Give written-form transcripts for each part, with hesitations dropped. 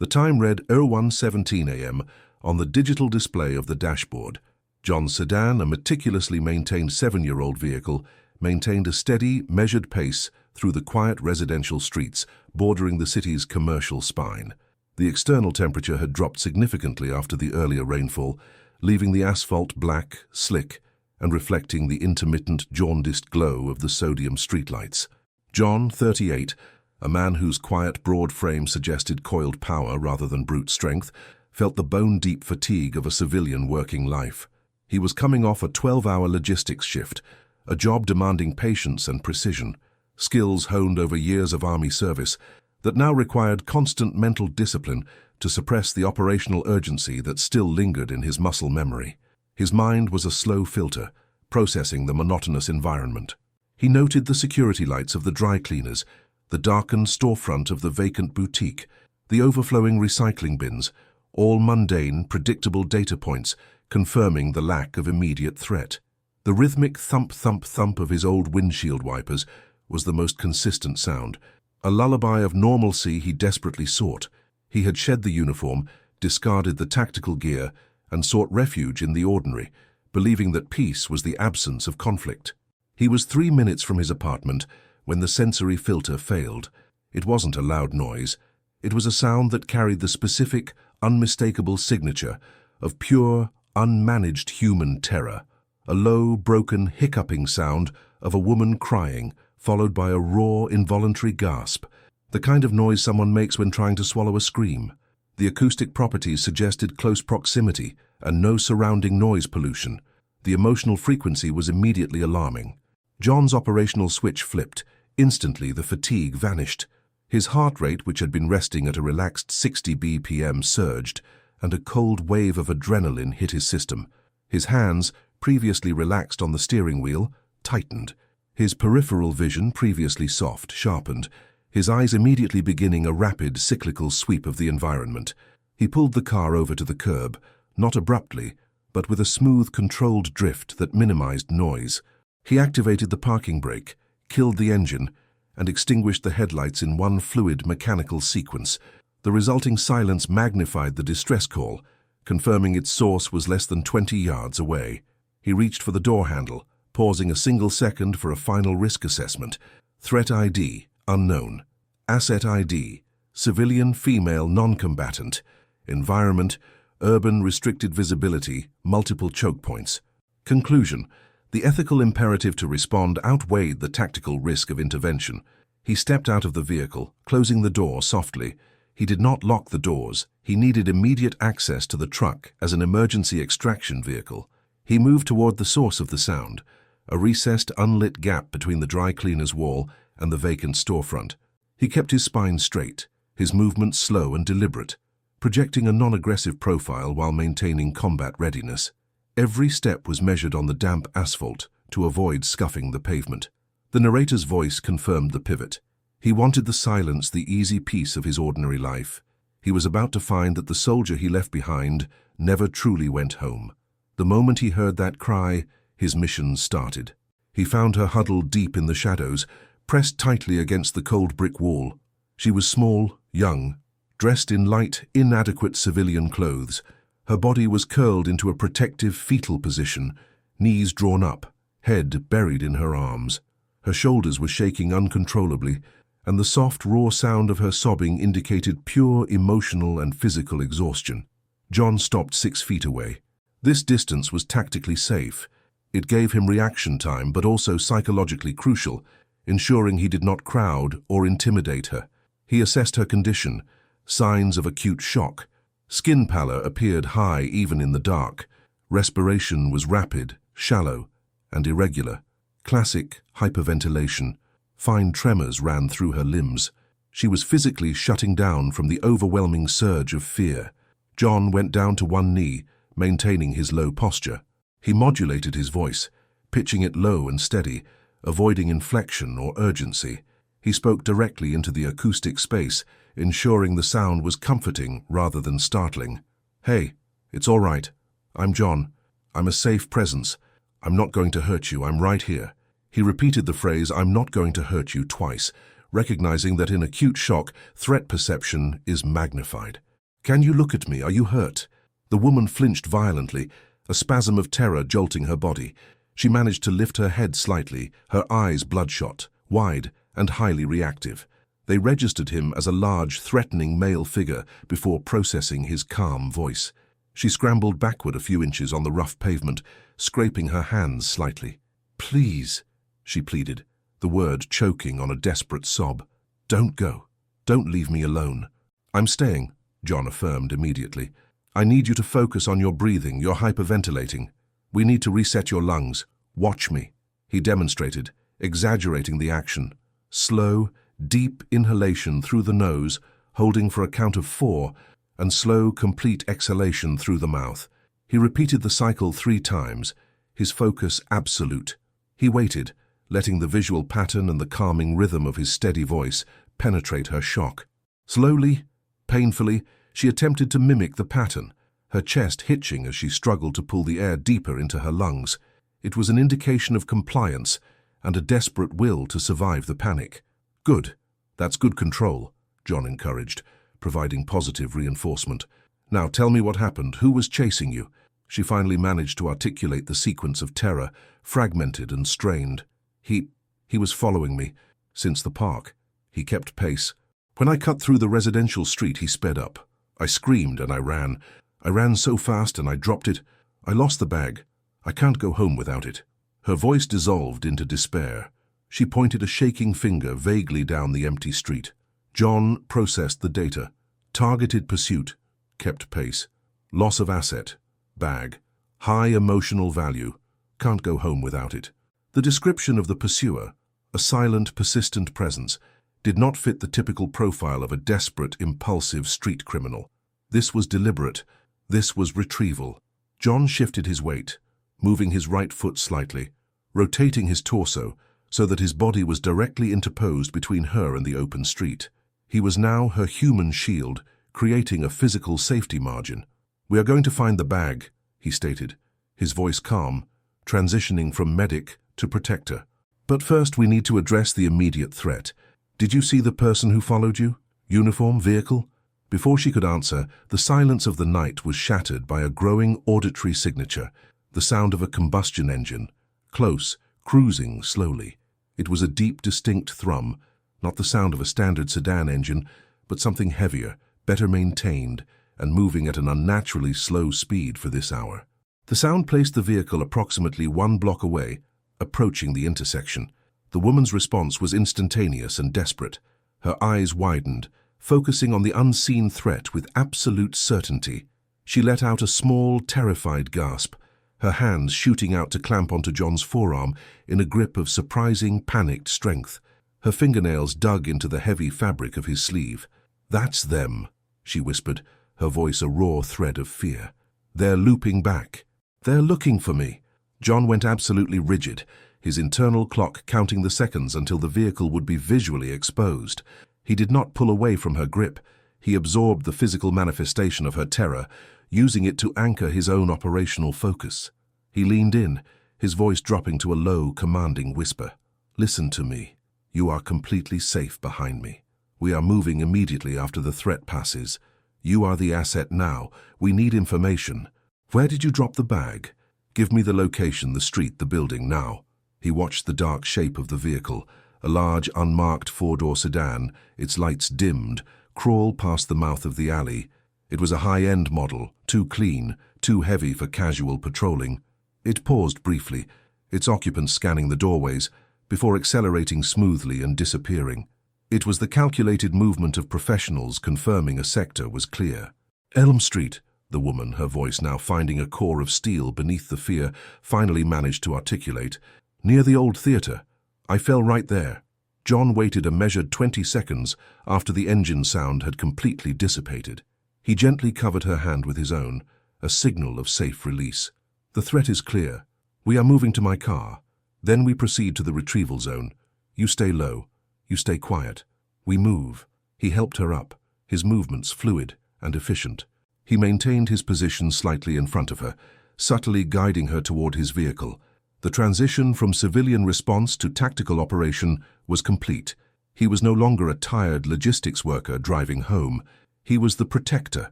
The time read 01:17 a.m. on the digital display of the dashboard. John's sedan, a meticulously maintained 7-year-old vehicle, maintained a steady, measured pace through the quiet residential streets bordering the city's commercial spine. The external temperature had dropped significantly after the earlier rainfall, leaving the asphalt black, slick, and reflecting the intermittent, jaundiced glow of the sodium streetlights. John, 38, a man whose quiet, broad frame suggested coiled power rather than brute strength, felt the bone-deep fatigue of a civilian working life. He was coming off a 12-hour logistics shift, a job demanding patience and precision, skills honed over years of army service that now required constant mental discipline to suppress the operational urgency that still lingered in his muscle memory. His mind was a slow filter, processing the monotonous environment. He noted the security lights of the dry cleaners, the darkened storefront of the vacant boutique, the overflowing recycling bins, all mundane, predictable data points confirming the lack of immediate threat. The rhythmic thump-thump-thump of his old windshield wipers was the most consistent sound, a lullaby of normalcy he desperately sought. He had shed the uniform, discarded the tactical gear, and sought refuge in the ordinary, believing that peace was the absence of conflict. He was 3 minutes from his apartment when the sensory filter failed. It wasn't a loud noise. It was a sound that carried the specific, unmistakable signature of pure, unmanaged human terror. A low, broken, hiccuping sound of a woman crying, followed by a raw, involuntary gasp, the kind of noise someone makes when trying to swallow a scream. The acoustic properties suggested close proximity and no surrounding noise pollution. The emotional frequency was immediately alarming. John's operational switch flipped. Instantly, the fatigue vanished. His heart rate, which had been resting at a relaxed 60 BPM, surged, and a cold wave of adrenaline hit his system. His hands, previously relaxed on the steering wheel, tightened. His peripheral vision, previously soft, sharpened, his eyes immediately beginning a rapid, cyclical sweep of the environment. He pulled the car over to the curb, not abruptly, but with a smooth, controlled drift that minimized noise. He activated the parking brake, killed the engine, and extinguished the headlights in one fluid mechanical sequence. The resulting silence magnified the distress call, confirming its source was less than 20 yards away. He reached for the door handle, pausing a single second for a final risk assessment. Threat ID, unknown. Asset ID, civilian female non-combatant. Environment, urban restricted visibility, multiple choke points. Conclusion, the ethical imperative to respond outweighed the tactical risk of intervention. He stepped out of the vehicle, closing the door softly. He did not lock the doors. He needed immediate access to the truck as an emergency extraction vehicle. He moved toward the source of the sound, a recessed, unlit gap between the dry cleaner's wall and the vacant storefront. He kept his spine straight, his movements slow and deliberate, projecting a non-aggressive profile while maintaining combat readiness. Every step was measured on the damp asphalt to avoid scuffing the pavement. The narrator's voice confirmed the pivot. He wanted the silence, the easy peace of his ordinary life. He was about to find that the soldier he left behind never truly went home. The moment he heard that cry, his mission started. He found her huddled deep in the shadows, pressed tightly against the cold brick wall. She was small, young, dressed in light, inadequate civilian clothes. Her body was curled into a protective fetal position, knees drawn up, head buried in her arms. Her shoulders were shaking uncontrollably, and the soft, raw sound of her sobbing indicated pure emotional and physical exhaustion. John stopped 6 feet away. This distance was tactically safe. It gave him reaction time, but also psychologically crucial, ensuring he did not crowd or intimidate her. He assessed her condition, signs of acute shock. Skin pallor appeared high even in the dark. Respiration was rapid, shallow, and irregular. Classic hyperventilation. Fine tremors ran through her limbs. She was physically shutting down from the overwhelming surge of fear. John went down to one knee, maintaining his low posture. He modulated his voice, pitching it low and steady, avoiding inflection or urgency. He spoke directly into the acoustic space, ensuring the sound was comforting rather than startling. "Hey, it's all right. I'm John. I'm a safe presence. I'm not going to hurt you. I'm right here." He repeated the phrase, "I'm not going to hurt you," twice, recognizing that in acute shock, threat perception is magnified. Can you look at me? Are you hurt?" The woman flinched violently, a spasm of terror jolting her body. She managed to lift her head slightly, her eyes bloodshot, wide, and highly reactive. They registered him as a large, threatening male figure before processing his calm voice. She scrambled backward a few inches on the rough pavement, scraping her hands slightly. "Please," she pleaded, the word choking on a desperate sob. "Don't go. Don't leave me alone." "I'm staying," John affirmed immediately. "I need you to focus on your breathing. You're hyperventilating. We need to reset your lungs. Watch me." He demonstrated, exaggerating the action. Slow, deep inhalation through the nose, holding for a count of 4, and slow, complete exhalation through the mouth. He repeated the cycle 3 times, his focus absolute. He waited, letting the visual pattern and the calming rhythm of his steady voice penetrate her shock. Slowly, painfully, she attempted to mimic the pattern, her chest hitching as she struggled to pull the air deeper into her lungs. It was an indication of compliance and a desperate will to survive the panic. "Good. That's good control," John encouraged, providing positive reinforcement. "Now tell me what happened. Who was chasing you?" She finally managed to articulate the sequence of terror, fragmented and strained. He was following me. Since the park. He kept pace. When I cut through the residential street, he sped up. I screamed and I ran. I ran so fast and I dropped it. I lost the bag. I can't go home without it." Her voice dissolved into despair. She pointed a shaking finger vaguely down the empty street. John processed the data. Targeted pursuit. Kept pace. Loss of asset. Bag. High emotional value. Can't go home without it. The description of the pursuer, a silent, persistent presence, did not fit the typical profile of a desperate, impulsive street criminal. This was deliberate. This was retrieval. John shifted his weight, moving his right foot slightly, rotating his torso so that his body was directly interposed between her and the open street. He was now her human shield, creating a physical safety margin. "We are going to find the bag," he stated, his voice calm, transitioning from medic to protector. "But first we need to address the immediate threat. Did you see the person who followed you? Uniform, vehicle?" Before she could answer, the silence of the night was shattered by a growing auditory signature, the sound of a combustion engine, close, cruising slowly. It was a deep, distinct thrum, not the sound of a standard sedan engine, but something heavier, better maintained, and moving at an unnaturally slow speed for this hour. The sound placed the vehicle approximately 1 block away, approaching the intersection. The woman's response was instantaneous and desperate. Her eyes widened, focusing on the unseen threat with absolute certainty. She let out a small, terrified gasp, her hands shooting out to clamp onto John's forearm in a grip of surprising, panicked strength. Her fingernails dug into the heavy fabric of his sleeve. "That's them," she whispered, her voice a raw thread of fear. "They're looping back. They're looking for me." John went absolutely rigid, his internal clock counting the seconds until the vehicle would be visually exposed. He did not pull away from her grip. He absorbed the physical manifestation of her terror, using it to anchor his own operational focus. He leaned in, his voice dropping to a low, commanding whisper. "Listen to me. You are completely safe behind me. We are moving immediately after the threat passes. You are the asset now. We need information. Where did you drop the bag? Give me the location, the street, the building, now." He watched the dark shape of the vehicle, a large, unmarked 4-door sedan, its lights dimmed, crawl past the mouth of the alley. It was a high-end model, too clean, too heavy for casual patrolling. It paused briefly, its occupants scanning the doorways, before accelerating smoothly and disappearing. It was the calculated movement of professionals confirming a sector was clear. "Elm Street," the woman, her voice now finding a core of steel beneath the fear, finally managed to articulate. "Near the old theater. I fell right there." John waited a measured 20 seconds after the engine sound had completely dissipated. He gently covered her hand with his own, a signal of safe release. "The threat is clear. We are moving to my car. Then we proceed to the retrieval zone. You stay low. You stay quiet. We move." He helped her up, his movements fluid and efficient. He maintained his position slightly in front of her, subtly guiding her toward his vehicle. The transition from civilian response to tactical operation was complete. He was no longer a tired logistics worker driving home. He was the protector,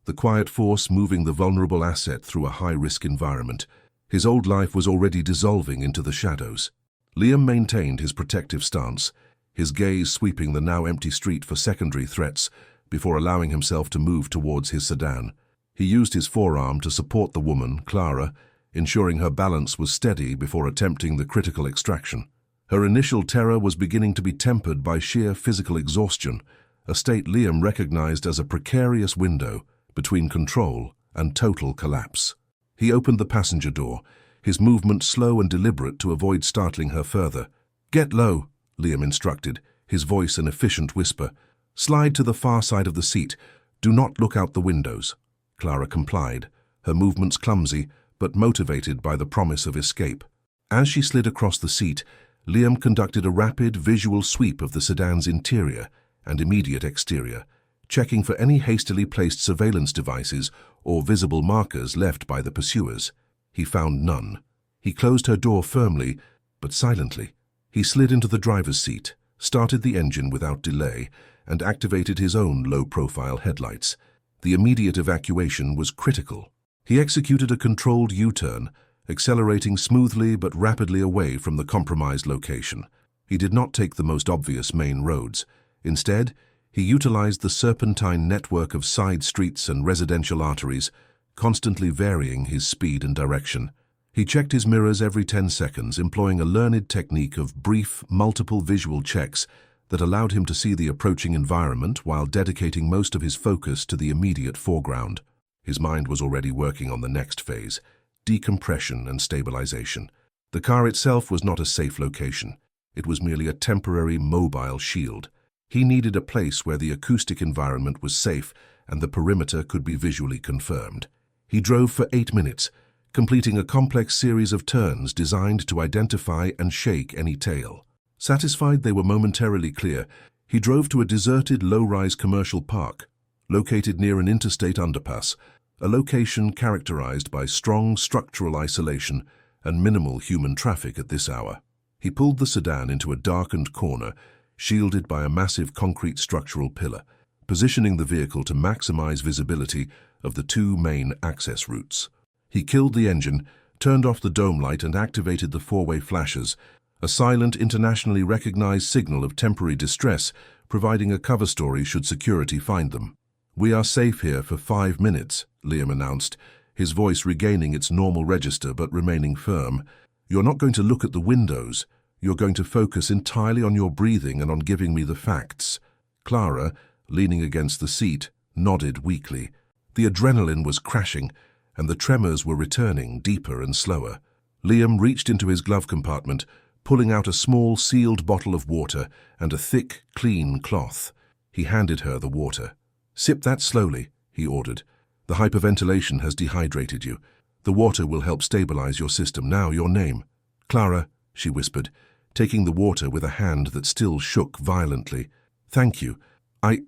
the quiet force moving the vulnerable asset through a high-risk environment. His old life was already dissolving into the shadows. Liam maintained his protective stance, his gaze sweeping the now empty street for secondary threats before allowing himself to move towards his sedan. He used his forearm to support the woman, Clara, ensuring her balance was steady before attempting the critical extraction. Her initial terror was beginning to be tempered by sheer physical exhaustion, a state Liam recognized as a precarious window between control and total collapse. He opened the passenger door, his movement slow and deliberate to avoid startling her further. "Get low," Liam instructed, his voice an efficient whisper. "Slide to the far side of the seat. Do not look out the windows." Clara complied, her movements clumsy but motivated by the promise of escape. As she slid across the seat, Liam conducted a rapid visual sweep of the sedan's interior and immediate exterior, checking for any hastily placed surveillance devices or visible markers left by the pursuers. He found none. He closed her door firmly, but silently. He slid into the driver's seat, started the engine without delay, and activated his own low-profile headlights. The immediate evacuation was critical. He executed a controlled U-turn, accelerating smoothly but rapidly away from the compromised location. He did not take the most obvious main roads. Instead, he utilized the serpentine network of side streets and residential arteries, constantly varying his speed and direction. He checked his mirrors every 10 seconds, employing a learned technique of brief, multiple visual checks that allowed him to see the approaching environment while dedicating most of his focus to the immediate foreground. His mind was already working on the next phase, decompression and stabilization. The car itself was not a safe location. It was merely a temporary, mobile shield. He needed a place where the acoustic environment was safe and the perimeter could be visually confirmed. He drove for 8 minutes, completing a complex series of turns designed to identify and shake any tail. Satisfied they were momentarily clear, he drove to a deserted low-rise commercial park, located near an interstate underpass, a location characterized by strong structural isolation and minimal human traffic at this hour. He pulled the sedan into a darkened corner, shielded by a massive concrete structural pillar, positioning the vehicle to maximize visibility of the two main access routes. He killed the engine, turned off the dome light and activated the four-way flashers, a silent, internationally recognized signal of temporary distress, providing a cover story should security find them. "We are safe here for 5 minutes, Liam announced, his voice regaining its normal register but remaining firm. "You're not going to look at the windows. You're going to focus entirely on your breathing and on giving me the facts." Clara, leaning against the seat, nodded weakly. The adrenaline was crashing, and the tremors were returning deeper and slower. Liam reached into his glove compartment, pulling out a small sealed bottle of water and a thick, clean cloth. He handed her the water. "Sip that slowly," he ordered. "The hyperventilation has dehydrated you. The water will help stabilize your system. Now, your name." "Clara," she whispered, taking the water with a hand that still shook violently. "Thank you. I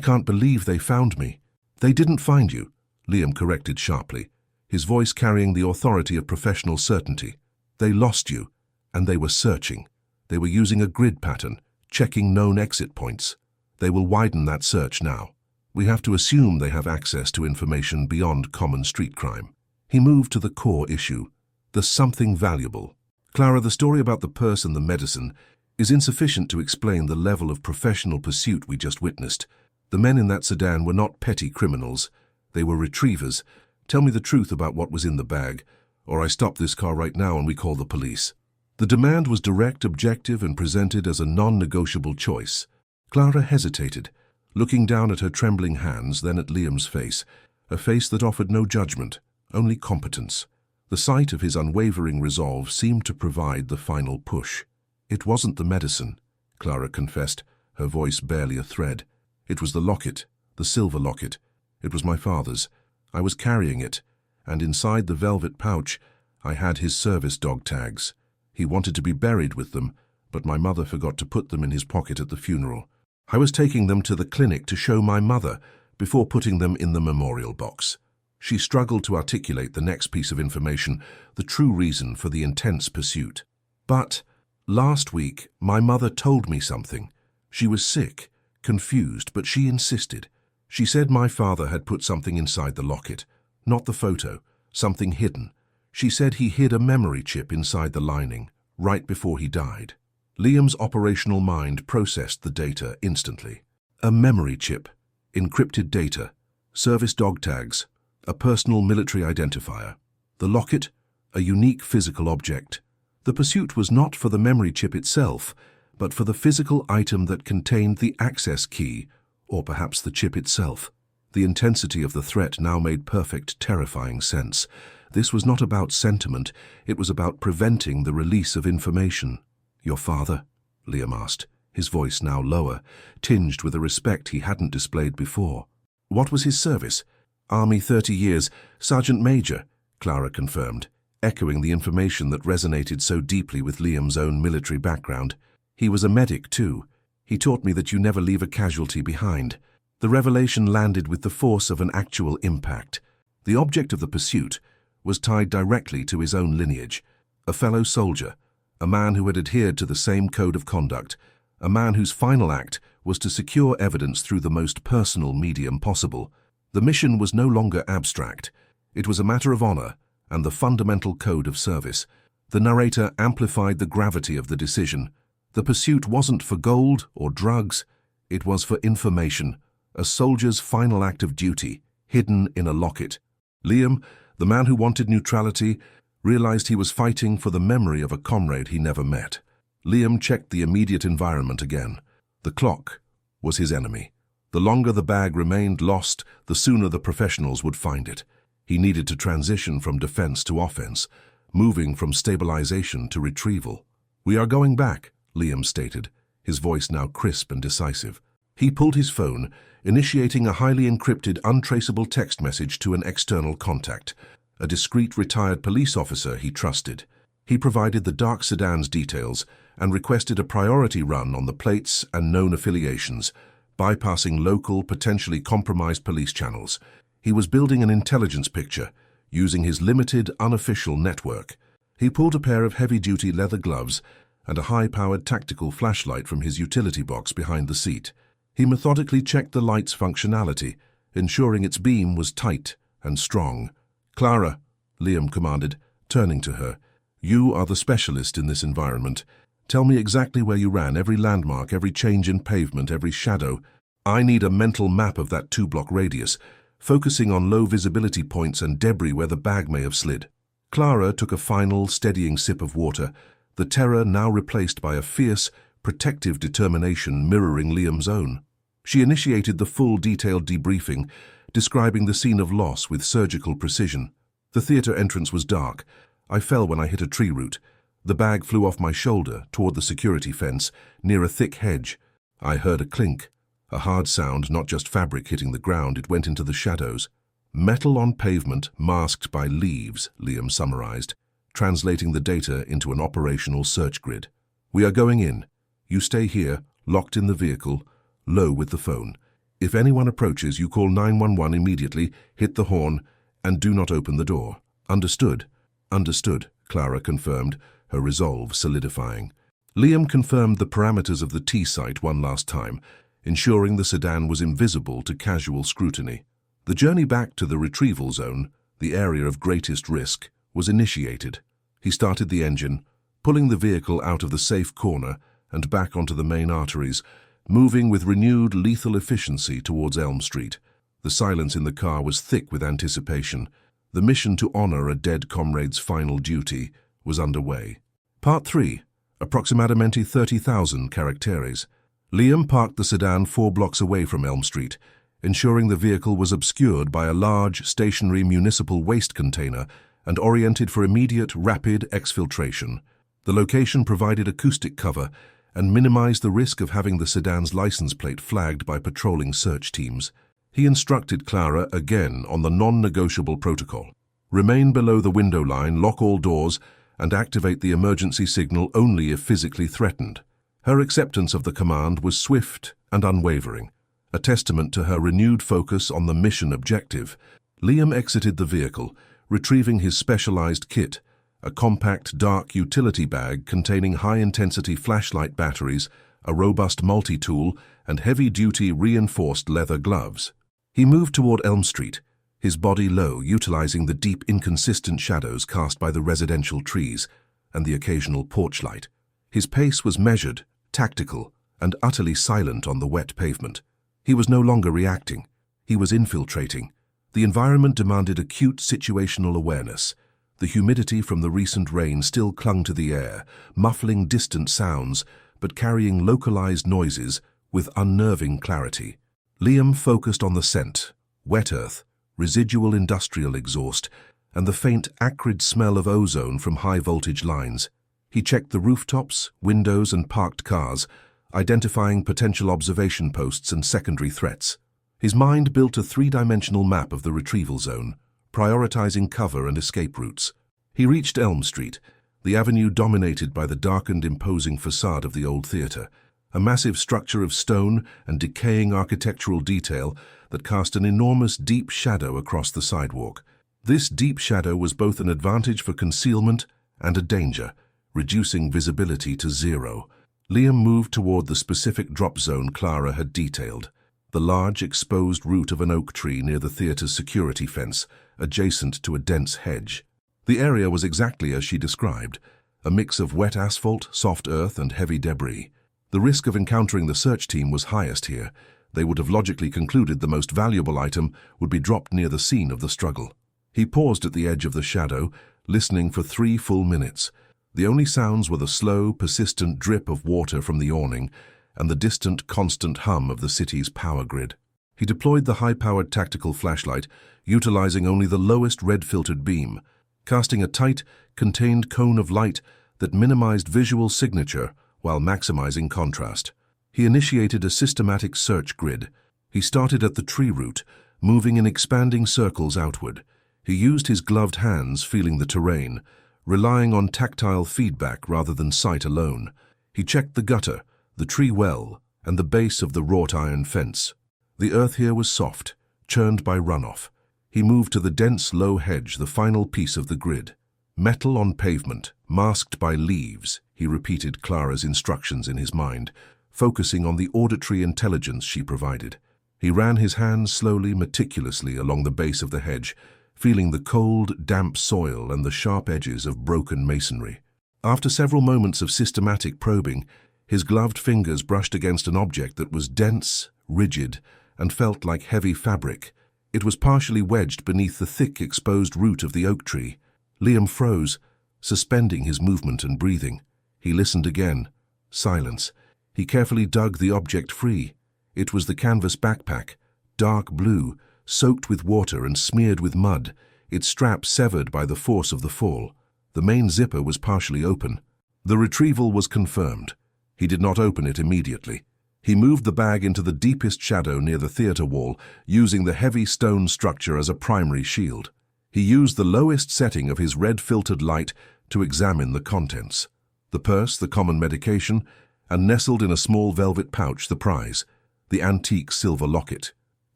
can't believe they found me." "They didn't find you," Liam corrected sharply, his voice carrying the authority of professional certainty. "They lost you, and they were searching. They were using a grid pattern, checking known exit points. They will widen that search now. We have to assume they have access to information beyond common street crime." He moved to the core issue, the something valuable. "Clara, the story about the purse and the medicine is insufficient to explain the level of professional pursuit we just witnessed. The men in that sedan were not petty criminals. They were retrievers. Tell me the truth about what was in the bag, or I stop this car right now and we call the police." The demand was direct, objective, and presented as a non-negotiable choice. Clara hesitated, looking down at her trembling hands, then at Liam's face, a face that offered no judgment, only competence. The sight of his unwavering resolve seemed to provide the final push. "It wasn't the medicine," Clara confessed, her voice barely a thread. "It was the locket, the silver locket. It was my father's. I was carrying it, and inside the velvet pouch, I had his service dog tags. He wanted to be buried with them, but my mother forgot to put them in his pocket at the funeral. I was taking them to the clinic to show my mother before putting them in the memorial box." She struggled to articulate the next piece of information, the true reason for the intense pursuit. "But last week, my mother told me something. She was sick, confused, but she insisted. She said my father had put something inside the locket, not the photo, something hidden. She said he hid a memory chip inside the lining, right before he died. Liam's operational mind processed the data instantly. A memory chip, encrypted data, service dog tags, a personal military identifier. The locket, a unique physical object. The pursuit was not for the memory chip itself, but for the physical item that contained the access key, or perhaps the chip itself. The intensity of the threat now made perfect, terrifying sense. This was not about sentiment, it was about preventing the release of information. "Your father?" Liam asked, his voice now lower, tinged with a respect he hadn't displayed before. "What was his service?" "Army 30 years, Sergeant Major," Clara confirmed, echoing the information that resonated so deeply with Liam's own military background. "He was a medic, too. He taught me that you never leave a casualty behind." The revelation landed with the force of an actual impact. The object of the pursuit was tied directly to his own lineage. A fellow soldier, a man who had adhered to the same code of conduct, a man whose final act was to secure evidence through the most personal medium possible. The mission was no longer abstract. It was a matter of honor and the fundamental code of service. The narrator amplified the gravity of the decision. The pursuit wasn't for gold or drugs, it was for information, a soldier's final act of duty, hidden in a locket. Liam, the man who wanted neutrality, realized he was fighting for the memory of a comrade he never met. Liam checked the immediate environment again. The clock was his enemy. The longer the bag remained lost, the sooner the professionals would find it. He needed to transition from defense to offense, moving from stabilization to retrieval. "We are going back," Liam stated, his voice now crisp and decisive. He pulled his phone, initiating a highly encrypted, untraceable text message to an external contact, a discreet retired police officer he trusted. He provided the dark sedan's details and requested a priority run on the plates and known affiliations, bypassing local, potentially compromised police channels. He was building an intelligence picture, using his limited, unofficial network. He pulled a pair of heavy-duty leather gloves and a high-powered tactical flashlight from his utility box behind the seat. He methodically checked the light's functionality, ensuring its beam was tight and strong. "Clara," Liam commanded, turning to her, "you are the specialist in this environment. Tell me exactly where you ran, every landmark, every change in pavement, every shadow. I need a mental map of that 2-block radius, focusing on low visibility points and debris where the bag may have slid." Clara took a final, steadying sip of water, the terror now replaced by a fierce, protective determination mirroring Liam's own. She initiated the full, detailed debriefing, describing the scene of loss with surgical precision. "The theater entrance was dark. I fell when I hit a tree root. The bag flew off my shoulder toward the security fence, near a thick hedge. I heard a clink, a hard sound, not just fabric hitting the ground, it went into the shadows. Metal on pavement masked by leaves," Liam summarized, translating the data into an operational search grid. "We are going in. You stay here, locked in the vehicle, low with the phone. If anyone approaches, you call 911 immediately, hit the horn, and do not open the door. Understood?" "Understood," Clara confirmed, her resolve solidifying. Liam confirmed the parameters of the T-site one last time, ensuring the sedan was invisible to casual scrutiny. The journey back to the retrieval zone, the area of greatest risk, was initiated. He started the engine, pulling the vehicle out of the safe corner and back onto the main arteries, moving with renewed lethal efficiency towards Elm Street. The silence in the car was thick with anticipation. The mission to honor a dead comrade's final duty was underway. Part 3. Approximadamente 30,000 caracteres. Liam parked the sedan 4 blocks away from Elm Street, ensuring the vehicle was obscured by a large, stationary municipal waste container and oriented for immediate, rapid exfiltration. The location provided acoustic cover and minimized the risk of having the sedan's license plate flagged by patrolling search teams. He instructed Clara again on the non-negotiable protocol. Remain below the window line, lock all doors, and activate the emergency signal only if physically threatened. Her acceptance of the command was swift and unwavering, a testament to her renewed focus on the mission objective. Liam exited the vehicle, retrieving his specialized kit, a compact, dark utility bag containing high-intensity flashlight batteries, a robust multi-tool, and heavy-duty reinforced leather gloves. He moved toward Elm Street, his body low, utilizing the deep, inconsistent shadows cast by the residential trees and the occasional porch light. His pace was measured, tactical, and utterly silent on the wet pavement. He was no longer reacting. He was infiltrating. The environment demanded acute situational awareness. The humidity from the recent rain still clung to the air, muffling distant sounds, but carrying localized noises with unnerving clarity. Liam focused on the scent, wet earth, residual industrial exhaust, and the faint, acrid smell of ozone from high-voltage lines. He checked the rooftops, windows, and parked cars, identifying potential observation posts and secondary threats. His mind built a three-dimensional map of the retrieval zone, prioritizing cover and escape routes. He reached Elm Street, the avenue dominated by the darkened, imposing facade of the old theater, a massive structure of stone and decaying architectural detail that cast an enormous deep shadow across the sidewalk. This deep shadow was both an advantage for concealment and a danger, reducing visibility to zero. Liam moved toward the specific drop zone Clara had detailed, the large exposed root of an oak tree near the theater's security fence, adjacent to a dense hedge. The area was exactly as she described, a mix of wet asphalt, soft earth, and heavy debris. The risk of encountering the search team was highest here. They would have logically concluded the most valuable item would be dropped near the scene of the struggle. He paused at the edge of the shadow, listening for 3 full minutes. The only sounds were the slow, persistent drip of water from the awning and the distant, constant hum of the city's power grid. He deployed the high-powered tactical flashlight, utilizing only the lowest red-filtered beam, casting a tight, contained cone of light that minimized visual signature while maximizing contrast. He initiated a systematic search grid. He started at the tree root, moving in expanding circles outward. He used his gloved hands, feeling the terrain, relying on tactile feedback rather than sight alone. He checked the gutter, the tree well, and the base of the wrought iron fence. The earth here was soft, churned by runoff. He moved to the dense, low hedge, the final piece of the grid. Metal on pavement, masked by leaves, he repeated Clara's instructions in his mind, focusing on the auditory intelligence she provided. He ran his hands slowly, meticulously along the base of the hedge, feeling the cold, damp soil and the sharp edges of broken masonry. After several moments of systematic probing, his gloved fingers brushed against an object that was dense, rigid, and felt like heavy fabric. It was partially wedged beneath the thick, exposed root of the oak tree. Liam froze, suspending his movement and breathing. He listened again. Silence. He carefully dug the object free. It was the canvas backpack, dark blue, soaked with water and smeared with mud, its strap severed by the force of the fall. The main zipper was partially open. The retrieval was confirmed. He did not open it immediately. He moved the bag into the deepest shadow near the theater wall, using the heavy stone structure as a primary shield. He used the lowest setting of his red-filtered light to examine the contents. The purse, the common medication, and nestled in a small velvet pouch the prize, the antique silver locket.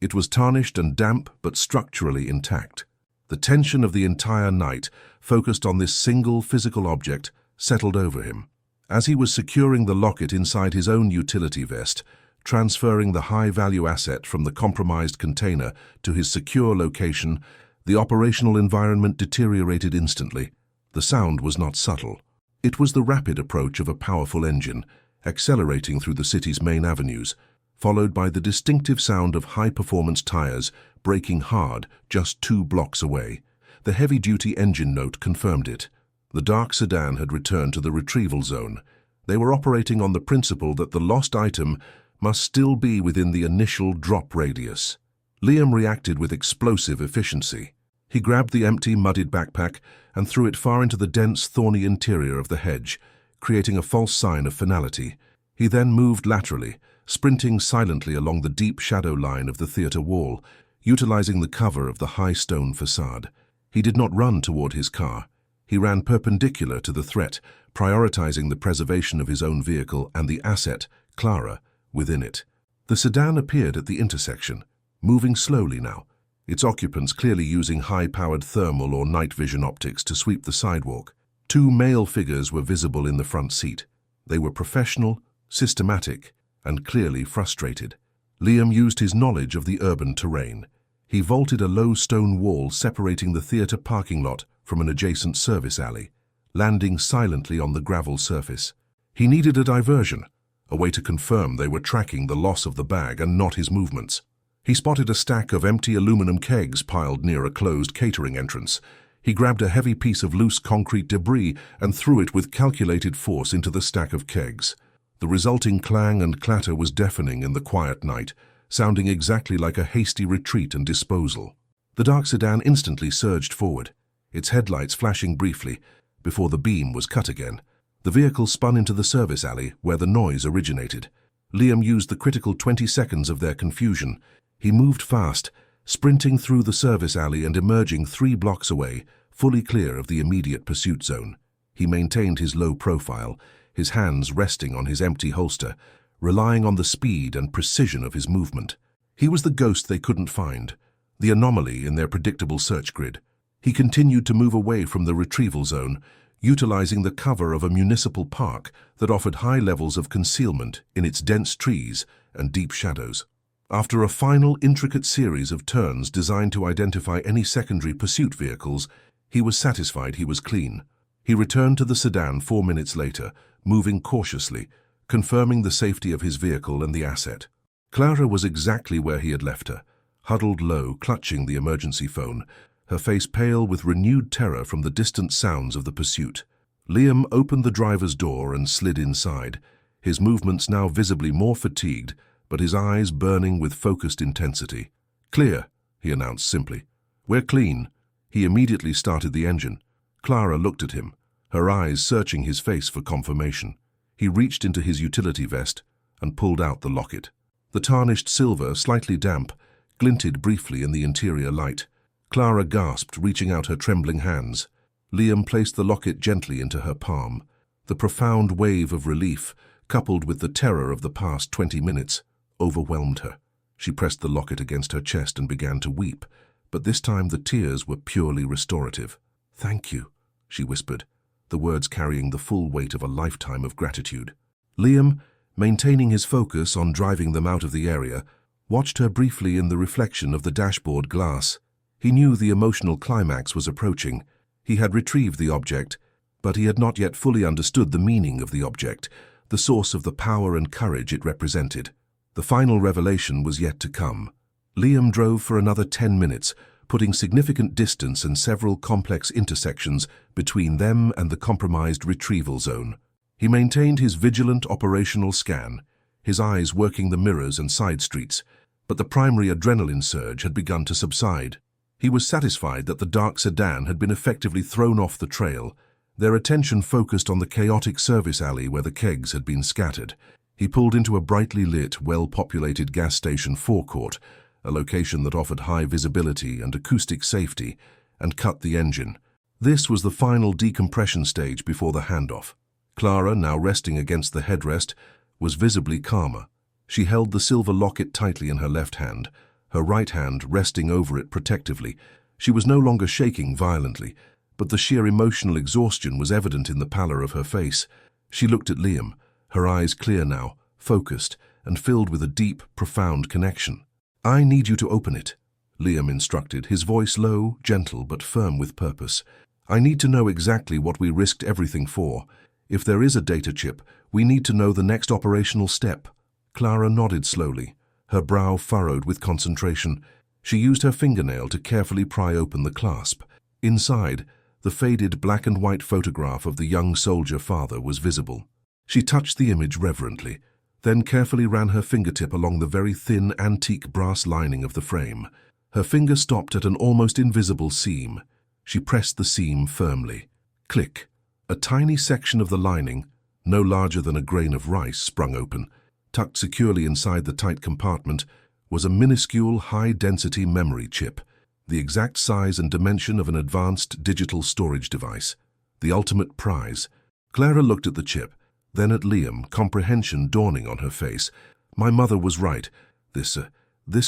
It was tarnished and damp, but structurally intact. The tension of the entire night, focused on this single physical object, settled over him. As he was securing the locket inside his own utility vest, transferring the high-value asset from the compromised container to his secure location, the operational environment deteriorated instantly. The sound was not subtle. It was the rapid approach of a powerful engine, accelerating through the city's main avenues, followed by the distinctive sound of high-performance tires braking hard just 2 blocks away. The heavy-duty engine note confirmed it. The dark sedan had returned to the retrieval zone. They were operating on the principle that the lost item must still be within the initial drop radius. Liam reacted with explosive efficiency. He grabbed the empty, mudded backpack and threw it far into the dense, thorny interior of the hedge, creating a false sign of finality. He then moved laterally, sprinting silently along the deep shadow line of the theater wall, utilizing the cover of the high stone facade. He did not run toward his car. He ran perpendicular to the threat, prioritizing the preservation of his own vehicle and the asset, Clara, within it. The sedan appeared at the intersection, moving slowly now, its occupants clearly using high-powered thermal or night vision optics to sweep the sidewalk. 2 male figures were visible in the front seat. They were professional, systematic, and clearly frustrated. Liam used his knowledge of the urban terrain. He vaulted a low stone wall separating the theatre parking lot from an adjacent service alley, landing silently on the gravel surface. He needed a diversion, a way to confirm they were tracking the loss of the bag and not his movements. He spotted a stack of empty aluminum kegs piled near a closed catering entrance. He grabbed a heavy piece of loose concrete debris and threw it with calculated force into the stack of kegs. The resulting clang and clatter was deafening in the quiet night, sounding exactly like a hasty retreat and disposal. The dark sedan instantly surged forward, its headlights flashing briefly, before the beam was cut again. The vehicle spun into the service alley where the noise originated. Liam used the critical 20 seconds of their confusion. He moved fast, sprinting through the service alley and emerging 3 blocks away, fully clear of the immediate pursuit zone. He maintained his low profile, his hands resting on his empty holster, relying on the speed and precision of his movement. He was the ghost they couldn't find, the anomaly in their predictable search grid. He continued to move away from the retrieval zone, utilizing the cover of a municipal park that offered high levels of concealment in its dense trees and deep shadows. After a final intricate series of turns designed to identify any secondary pursuit vehicles, he was satisfied he was clean. He returned to the sedan 4 minutes later, moving cautiously, confirming the safety of his vehicle and the asset. Clara was exactly where he had left her, huddled low, clutching the emergency phone, her face pale with renewed terror from the distant sounds of the pursuit. Liam opened the driver's door and slid inside, his movements now visibly more fatigued, but his eyes burning with focused intensity. "Clear," he announced simply. "We're clean." He immediately started the engine. Clara looked at him, her eyes searching his face for confirmation. He reached into his utility vest and pulled out the locket. The tarnished silver, slightly damp, glinted briefly in the interior light. Clara gasped, reaching out her trembling hands. Liam placed the locket gently into her palm. The profound wave of relief, coupled with the terror of the past 20 minutes, overwhelmed her. She pressed the locket against her chest and began to weep, but this time the tears were purely restorative. "Thank you," she whispered, the words carrying the full weight of a lifetime of gratitude. Liam, maintaining his focus on driving them out of the area, watched her briefly in the reflection of the dashboard glass. He knew the emotional climax was approaching. He had retrieved the object, but he had not yet fully understood the meaning of the object, the source of the power and courage it represented. The final revelation was yet to come. Liam drove for another 10 minutes, putting significant distance and several complex intersections between them and the compromised retrieval zone. He maintained his vigilant operational scan, his eyes working the mirrors and side streets, but the primary adrenaline surge had begun to subside. He was satisfied that the dark sedan had been effectively thrown off the trail, their attention focused on the chaotic service alley where the kegs had been scattered. He pulled into a brightly lit, well-populated gas station forecourt, a location that offered high visibility and acoustic safety, and cut the engine. This was the final decompression stage before the handoff. Clara, now resting against the headrest, was visibly calmer. She held the silver locket tightly in her left hand, her right hand resting over it protectively. She was no longer shaking violently, but the sheer emotional exhaustion was evident in the pallor of her face. She looked at Liam, her eyes clear now, focused, and filled with a deep, profound connection. "I need you to open it," Liam instructed, his voice low, gentle, but firm with purpose. "I need to know exactly what we risked everything for. If there is a data chip, we need to know the next operational step." Clara nodded slowly, her brow furrowed with concentration. She used her fingernail to carefully pry open the clasp. Inside, the faded black and white photograph of the young soldier father was visible. She touched the image reverently, then carefully ran her fingertip along the very thin, antique brass lining of the frame. Her finger stopped at an almost invisible seam. She pressed the seam firmly. Click. A tiny section of the lining, no larger than a grain of rice, sprung open. Tucked securely inside the tight compartment was a minuscule, high-density memory chip, the exact size and dimension of an advanced digital storage device. The ultimate prize. Clara looked at the chip, then at Liam, comprehension dawning on her face. "My mother was right. This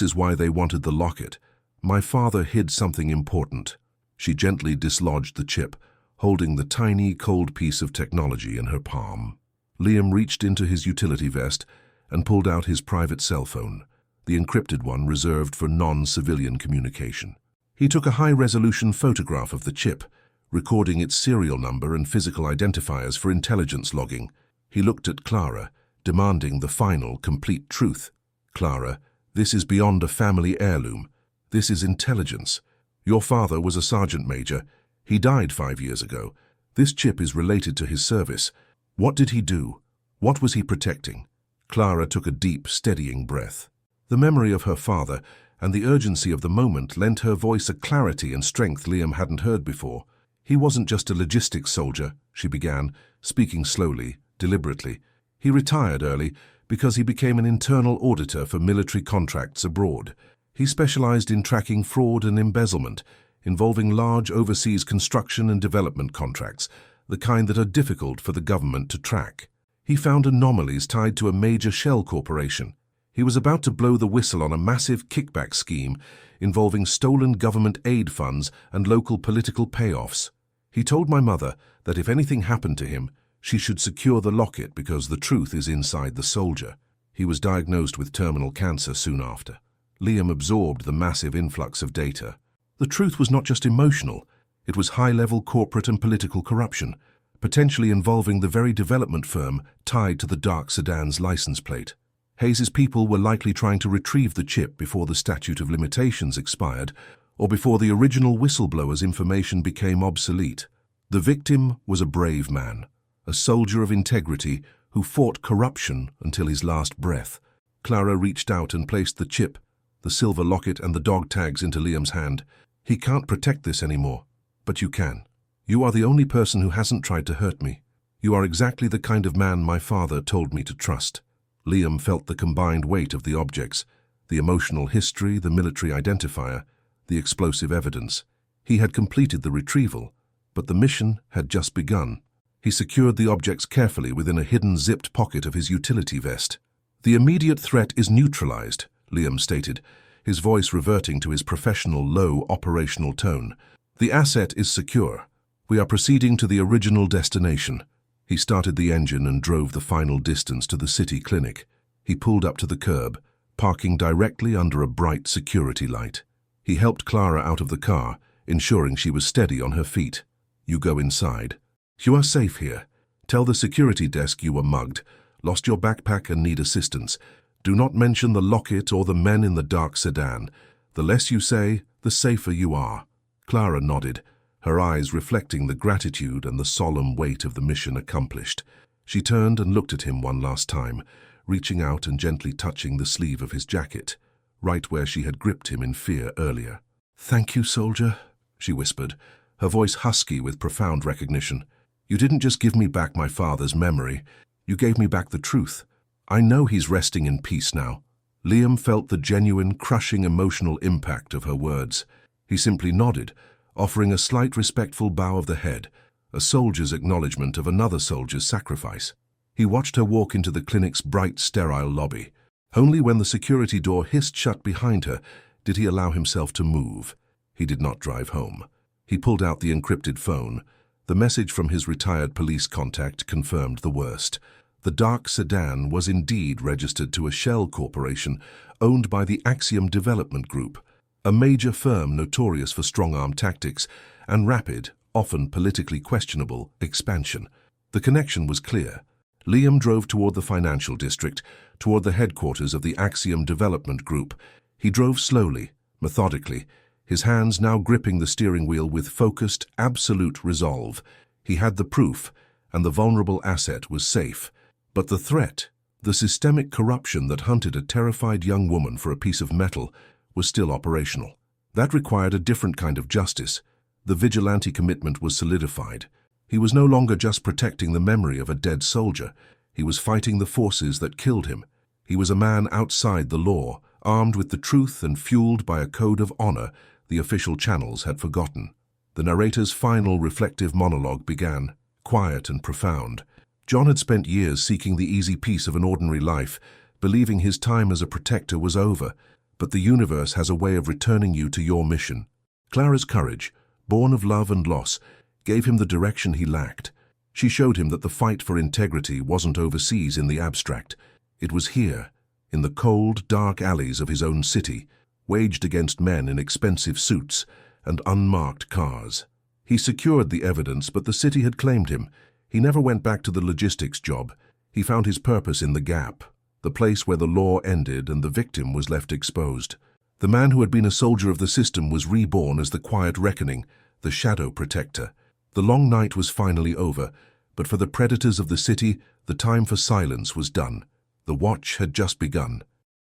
is why they wanted the locket. My father hid something important." She gently dislodged the chip, holding the tiny, cold piece of technology in her palm. Liam reached into his utility vest and pulled out his private cell phone. the encrypted one reserved for non-civilian communication. He took a high-resolution photograph of the chip, recording its serial number and physical identifiers for intelligence logging. He looked at Clara, demanding the final, complete truth. "Clara, this is beyond a family heirloom. This is intelligence. Your father was a sergeant major. He died 5 years ago. This chip is related to his service. What did he do? What was he protecting?" Clara took a deep, steadying breath. The memory of her father and the urgency of the moment lent her voice a clarity and strength Liam hadn't heard before. "He wasn't just a logistics soldier," she began, speaking slowly, deliberately. "He retired early because he became an internal auditor for military contracts abroad. He specialized in tracking fraud and embezzlement, involving large overseas construction and development contracts, the kind that are difficult for the government to track. He found anomalies tied to a major shell corporation. He was about to blow the whistle on a massive kickback scheme involving stolen government aid funds and local political payoffs. He told my mother that if anything happened to him, she should secure the locket because the truth is inside the soldier. He was diagnosed with terminal cancer soon after." Liam absorbed the massive influx of data. The truth was not just emotional, it was high-level corporate and political corruption, potentially involving the very development firm tied to the dark sedan's license plate. Hayes's people were likely trying to retrieve the chip before the statute of limitations expired, or before the original whistleblower's information became obsolete. The victim was a brave man, a soldier of integrity who fought corruption until his last breath. Clara reached out and placed the chip, the silver locket and the dog tags into Liam's hand. "He can't protect this anymore, but you can. You are the only person who hasn't tried to hurt me. You are exactly the kind of man my father told me to trust." Liam felt the combined weight of the objects, the emotional history, the military identifier, the explosive evidence. He had completed the retrieval, but the mission had just begun. He secured the objects carefully within a hidden zipped pocket of his utility vest. "The immediate threat is neutralized," Liam stated, his voice reverting to his professional, low operational tone. "The asset is secure. We are proceeding to the original destination." He started the engine and drove the final distance to the city clinic. He pulled up to the curb, parking directly under a bright security light. He helped Clara out of the car, ensuring she was steady on her feet. "You go inside. You are safe here. Tell the security desk you were mugged, lost your backpack and need assistance. Do not mention the locket or the men in the dark sedan. The less you say, the safer you are." Clara nodded, her eyes reflecting the gratitude and the solemn weight of the mission accomplished. She turned and looked at him one last time, reaching out and gently touching the sleeve of his jacket, right where she had gripped him in fear earlier. "Thank you, soldier," she whispered, her voice husky with profound recognition. "You didn't just give me back my father's memory, you gave me back the truth. I know he's resting in peace now." Liam felt the genuine, crushing emotional impact of her words. He simply nodded, offering a slight respectful bow of the head, a soldier's acknowledgement of another soldier's sacrifice. He watched her walk into the clinic's bright, sterile lobby. Only when the security door hissed shut behind her did he allow himself to move. He did not drive home. He pulled out the encrypted phone. The message from his retired police contact confirmed the worst. The dark sedan was indeed registered to a shell corporation owned by the Axiom Development Group, a major firm notorious for strong-arm tactics and rapid, often politically questionable, expansion. The connection was clear. Liam drove toward the financial district, toward the headquarters of the Axiom Development Group. He drove slowly, methodically, his hands now gripping the steering wheel with focused, absolute resolve. He had the proof, and the vulnerable asset was safe. But the threat, the systemic corruption that hunted a terrified young woman for a piece of metal, was still operational. That required a different kind of justice. The vigilante commitment was solidified. He was no longer just protecting the memory of a dead soldier. He was fighting the forces that killed him. He was a man outside the law, armed with the truth and fueled by a code of honor the official channels had forgotten. The narrator's final reflective monologue began, quiet and profound. John had spent years seeking the easy peace of an ordinary life, believing his time as a protector was over. But the universe has a way of returning you to your mission. Clara's courage, born of love and loss, gave him the direction he lacked. She showed him that the fight for integrity wasn't overseas in the abstract. It was here, in the cold, dark alleys of his own city, waged against men in expensive suits and unmarked cars. He secured the evidence, but the city had claimed him. He never went back to the logistics job. He found his purpose in the gap, the place where the law ended and the victim was left exposed. The man who had been a soldier of the system was reborn as the quiet reckoning, the shadow protector. The long night was finally over, but for the predators of the city, the time for silence was done. The watch had just begun.